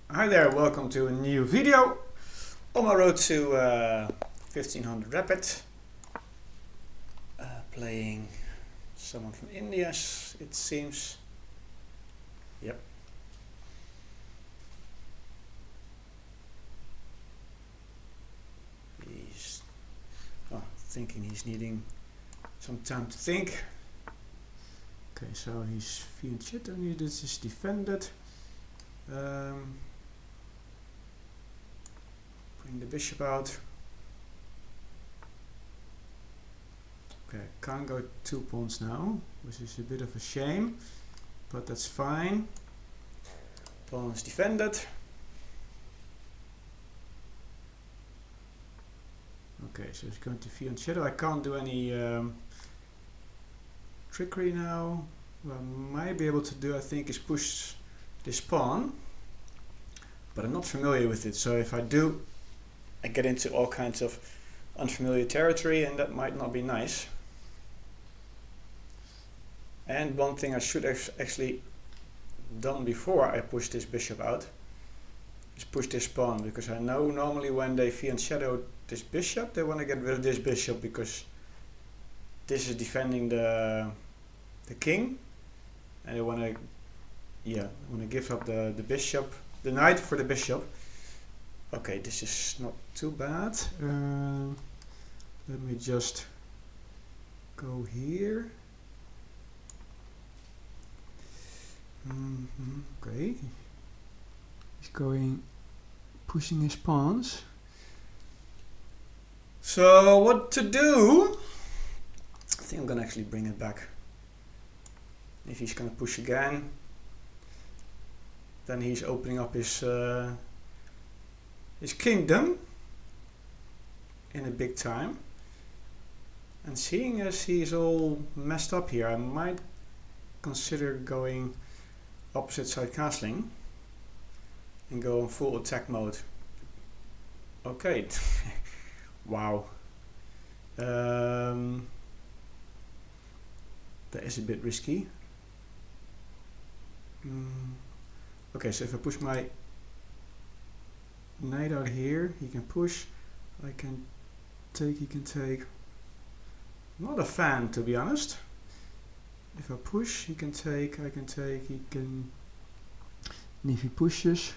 Hi there, welcome to a new video on my road to 1500 Rapid. Playing someone from India, it seems. Yep. He's thinking he's needing some time to think. Okay, so he's fianchetto needed, this is defended. Bring the bishop out. Okay, can't go 2 pawns now, which is a bit of a shame, but that's fine. Pawn is defended. Okay, so he's going to fianchetto. I can't do any trickery now. What I might be able to do, I think, is push this pawn, but I'm not familiar with it, so if I do, I get into all kinds of unfamiliar territory, and that might not be nice. And one thing I should have actually done before I push this bishop out is push this pawn, because I know normally when they fianchetto this bishop, they want to get rid of this bishop because this is defending the king, and they want to give up the bishop, the knight for the bishop. Okay, this is not too bad. Let me just go here. Okay, he's pushing his pawns. So what to do? I think I'm gonna actually bring it back. If he's gonna push again, then he's opening up his kingdom in a big time. And seeing as he's all messed up here, I might consider going opposite side castling and go in full attack mode. Okay. Wow. That is a bit risky. Okay, so if I push my knight out here, he can push, I can take, he can take. Not a fan, to be honest. If I push, he can take, I can take, he can, and if he pushes,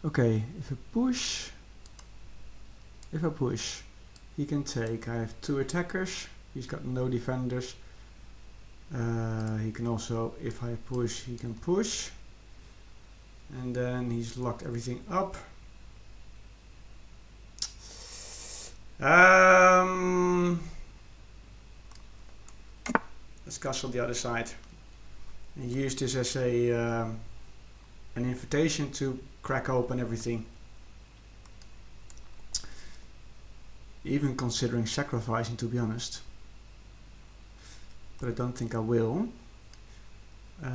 okay, if I push, he can take. I have 2 attackers, he's got no defenders. He can also, if I push, he can push, and then he's locked everything up. Let's castle the other side and use this as a an invitation to crack open everything. Even considering sacrificing, to be honest, but I don't think I will. I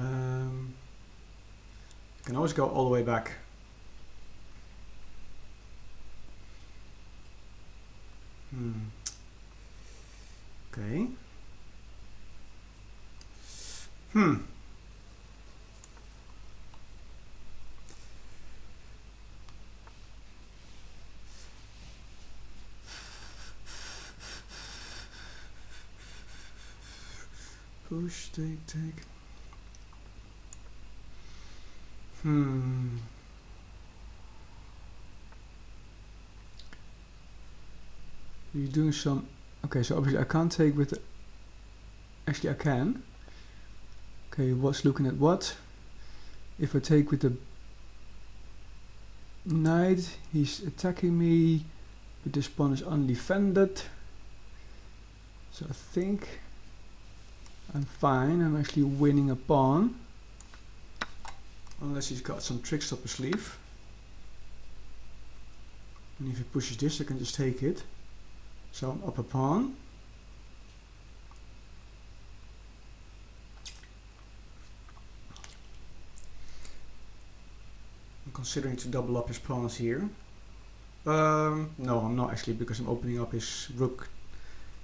can always go all the way back. Okay. Push, take. You're doing some. Okay, so obviously I can't take with the. Actually, I can. Okay, what's looking at what? If I take with the knight, he's attacking me, but this pawn is undefended. So I think I'm fine. I'm actually winning a pawn. Unless he's got some tricks up his sleeve. And if he pushes this, I can just take it. So I'm up a pawn. I'm considering to double up his pawns here. No, I'm not actually, because I'm opening up his rook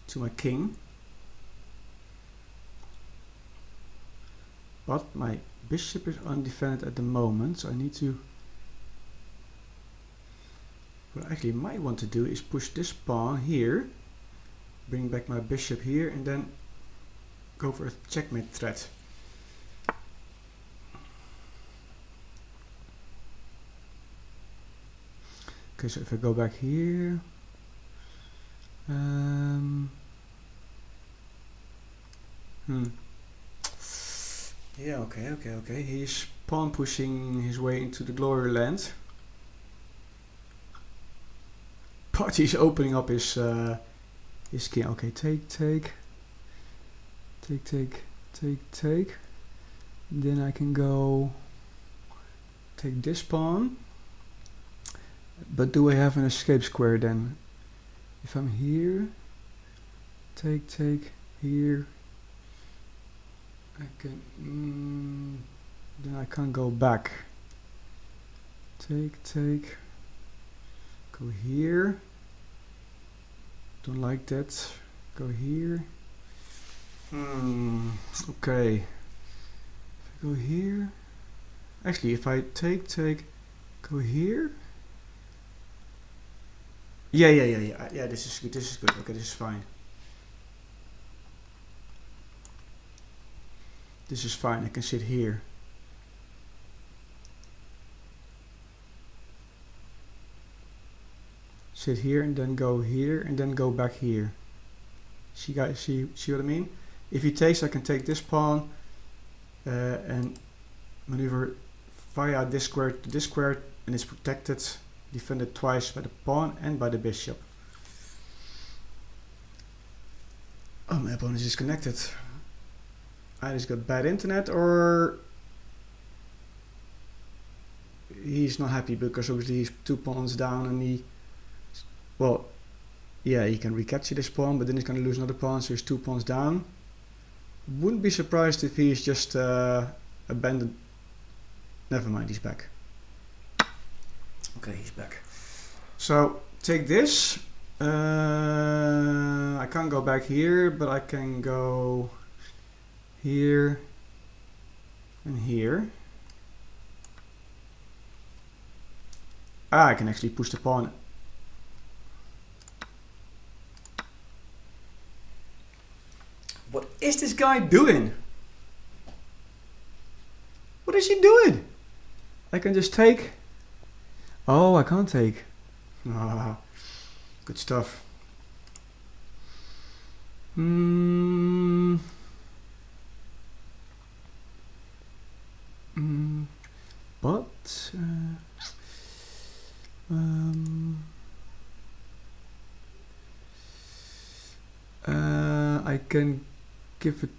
to my king. but my bishop is undefended at the moment, so I need to... What I actually might want to do is push this pawn here, bring back my bishop here, and then go for a checkmate threat. Okay, so if I go back here, yeah, okay. He's pawn pushing his way into the glory land. But he's opening up his king. Okay, take. Then I can go take this pawn. But do I have an escape square then? If I'm here, take here, I can, then I can't go back. Take, go here, don't like that, go here, okay, if I go here, actually if I take, go here, yeah, this is good, okay, this is fine. This is fine, I can sit here. Sit here and then go here and then go back here. See guys, see what I mean? If he takes, I can take this pawn and maneuver via this square to this square, and it's protected, defended twice by the pawn and by the bishop. Oh, my opponent is disconnected. I just got bad internet, or he's not happy because obviously he's 2 pawns down and he, well, yeah, he can recapture this pawn, but then he's going to lose another pawn, so he's 2 pawns down. Wouldn't be surprised if he's just abandoned. Never mind, he's back. Okay, he's back. So take this. I can't go back here, but I can go here and here. I can actually push the pawn. What is this guy doing? What is he doing? I can just take. Oh, I can't take. Ah, good stuff. But I can give it.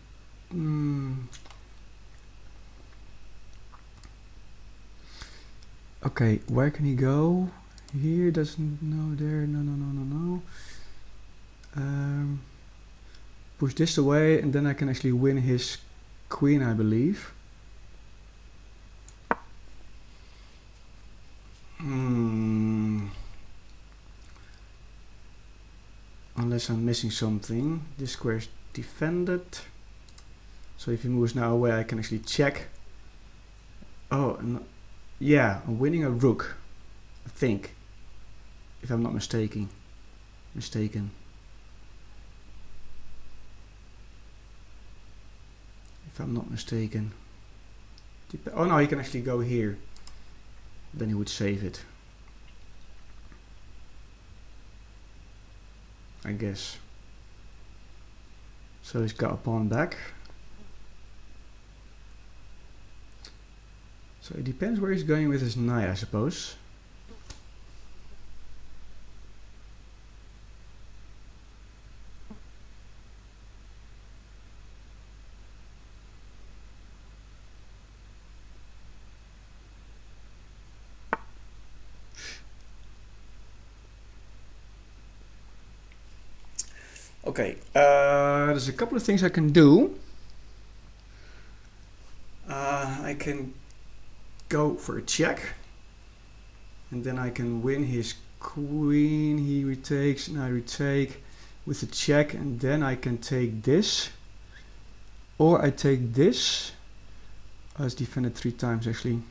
Okay, where can he go? Here doesn't, no, there, no. Push this away and then I can actually win his queen, I believe. Unless I'm missing something. This square is defended. So if he moves now away, I can actually check. Oh, no. Yeah, I'm winning a rook, I think, if I'm not mistaken. If I'm not mistaken. Oh no, he can actually go here. Then he would save it, I guess. So he's got a pawn back. So it depends where he's going with his knight, I suppose. Okay, there's a couple of things I can do. I can go for a check, and then I can win his queen. He retakes, and I retake with a check, and then I can take this, or I take this, It's defended 3 times actually.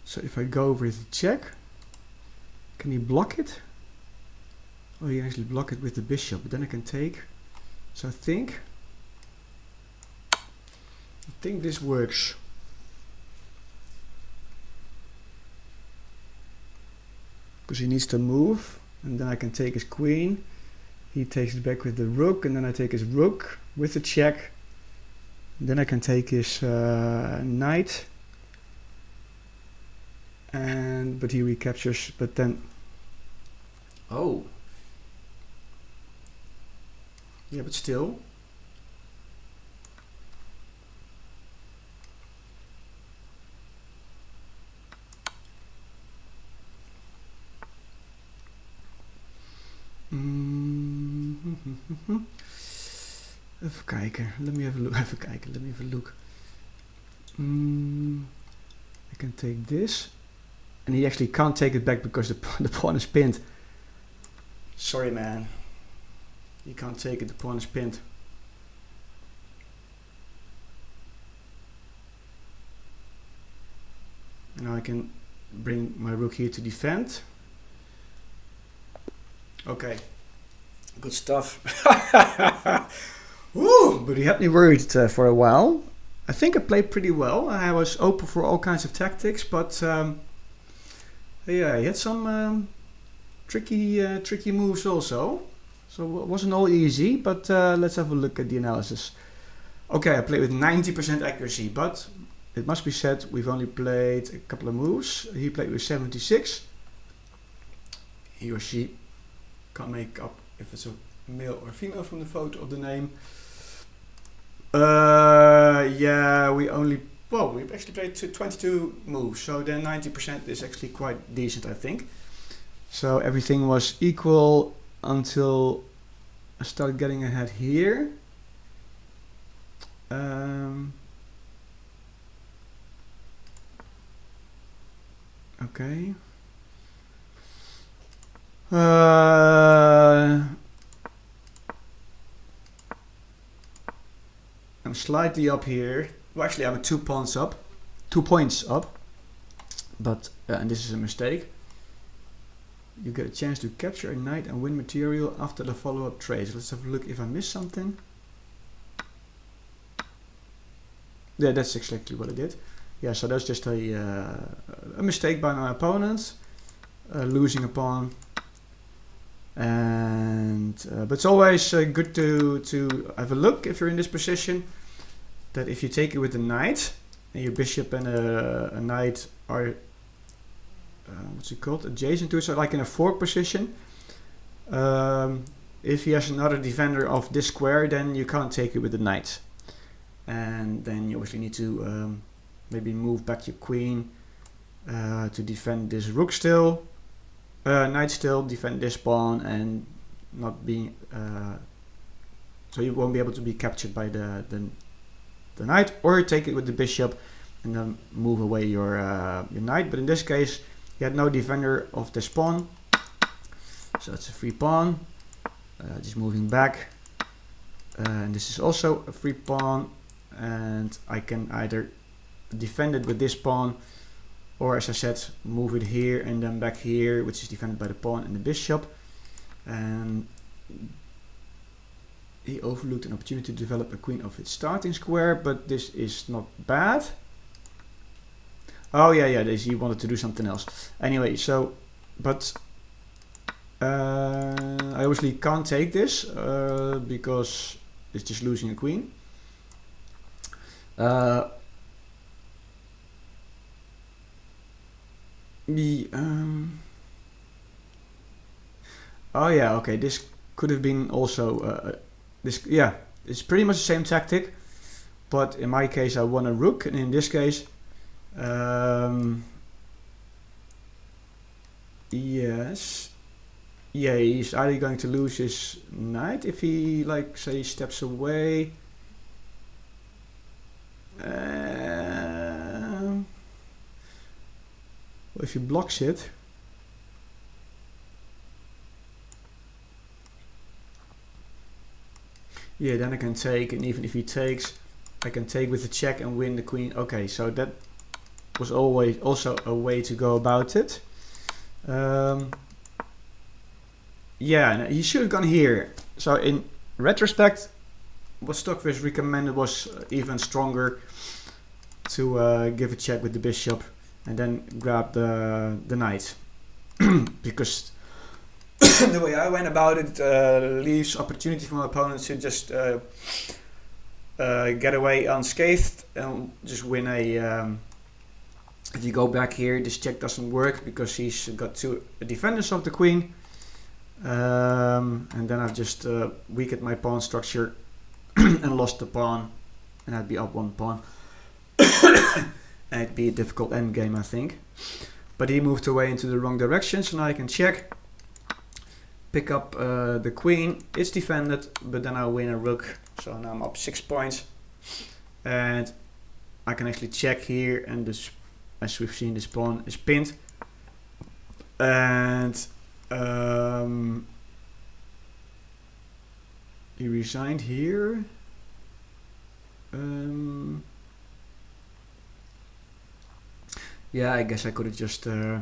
So if I go with check, can he block it? Oh, he can actually block it with the bishop, but then I can take. So I think this works. Because he needs to move, and then I can take his queen. He takes it back with the rook, and then I take his rook with the check. Then I can take his knight. But he recaptures, but then... Oh. Yeah, but still. Even kijken. Let me have a look. Even kijken. Let me have a look. I can take this. And he actually can't take it back because the pawn is pinned. Sorry, man. You can't take it. The pawn is pinned. Now I can bring my rook here to defend. Okay. Good stuff. Woo! But he had me worried for a while. I think I played pretty well. I was open for all kinds of tactics, but yeah, he had some tricky moves also. So it wasn't all easy, but let's have a look at the analysis. Okay, I played with 90% accuracy, but it must be said we've only played a couple of moves. He played with 76. He or she can't make up if it's a male or female from the photo of the name. Yeah, we actually played 22 moves, so then 90% is actually quite decent, I think. So everything was equal until I started getting ahead here. Okay. I'm slightly up here. Well, actually, I'm 2 points up. But, and this is a mistake. You get a chance to capture a knight and win material after the follow-up trade. Let's have a look if I missed something. Yeah, that's exactly what I did. Yeah, so that's just a mistake by my opponent. Losing a pawn. And but it's always good to have a look if you're in this position, that if you take it with a knight and your bishop and a knight are what's it called, adjacent to each other, like in a fork position, if he has another defender of this square, then you can't take it with the knight, and then you obviously need to maybe move back your queen to defend this rook still. Knight still, defend this pawn, and not being so you won't be able to be captured by the knight, or take it with the bishop and then move away your knight. But in this case, you had no defender of this pawn, so it's a free pawn. Just moving back, and this is also a free pawn, and I can either defend it with this pawn, or as I said, move it here and then back here, which is defended by the pawn and the bishop. And he overlooked an opportunity to develop a queen of its starting square, but this is not bad. Oh yeah, he wanted to do something else. Anyway, so, but I obviously can't take this because it's just losing a queen. Oh yeah, okay, this could have been also this. Yeah, it's pretty much the same tactic, but in my case I won a rook, and in this case yes, yeah, he's either going to lose his knight if he, like, say, steps away, if he blocks it, yeah, then I can take, and even if he takes, I can take with the check and win the queen. Okay, so that was always also a way to go about it. Yeah, he should have gone here. So in retrospect, what Stockfish recommended was even stronger, to give a check with the bishop and then grab the knight. Because the way I went about it leaves opportunity for my opponent to just get away unscathed and just win a... if you go back here, this check doesn't work because he's got two defenders of the queen. And then I've just weakened my pawn structure and lost the pawn, and I'd be up one pawn. And it'd be a difficult endgame, I think. But he moved away into the wrong direction, so now I can check, pick up the queen. It's defended, but then I win a rook, so now I'm up 6 points. And I can actually check here, and this, as we've seen, this pawn is pinned. And he resigned here. Yeah, I guess I could have just yeah,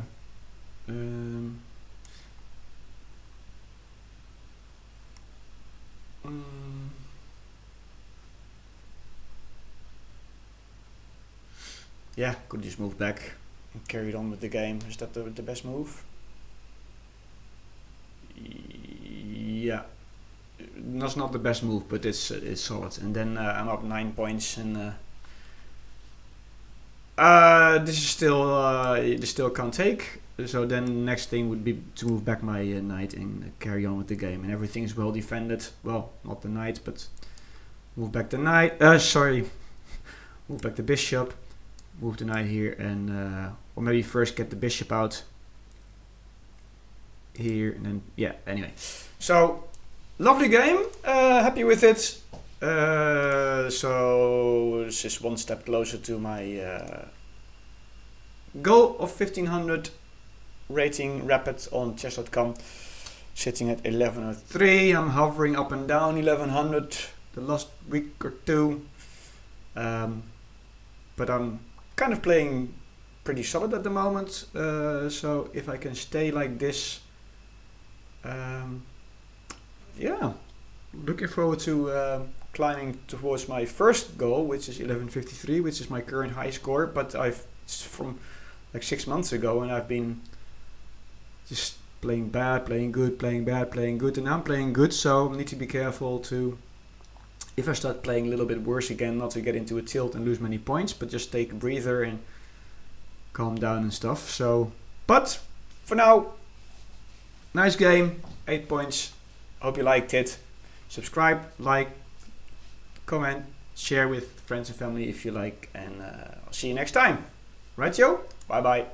could just move back and carried on with the game. Is that the best move? Yeah, that's not the best move, but it's solid. And then I'm up 9 points, and this is still can't take. So then next thing would be to move back my knight and carry on with the game, and everything is well defended. Well, not the knight, but move back the knight. Move back the bishop. Move the knight here, and or maybe first get the bishop out here, and then yeah. Anyway, so lovely game. Happy with it. So this is one step closer to my goal of 1500 rating rapid on chess.com. Sitting at 1103. I'm hovering up and down 1100 the last week or two. But I'm kind of playing pretty solid at the moment. So if I can stay like this, yeah, looking forward to climbing towards my first goal, which is 1153, which is my current high score. But it's from like 6 months ago, and I've been just playing bad, playing good, playing bad, playing good, and now I'm playing good. So I need to be careful to, if I start playing a little bit worse again, not to get into a tilt and lose many points, but just take a breather and calm down and stuff. So, but for now, nice game, 8 points. Hope you liked it. Subscribe, like, comment, share with friends and family if you like, and I'll see you next time. Right, Joe? Bye bye.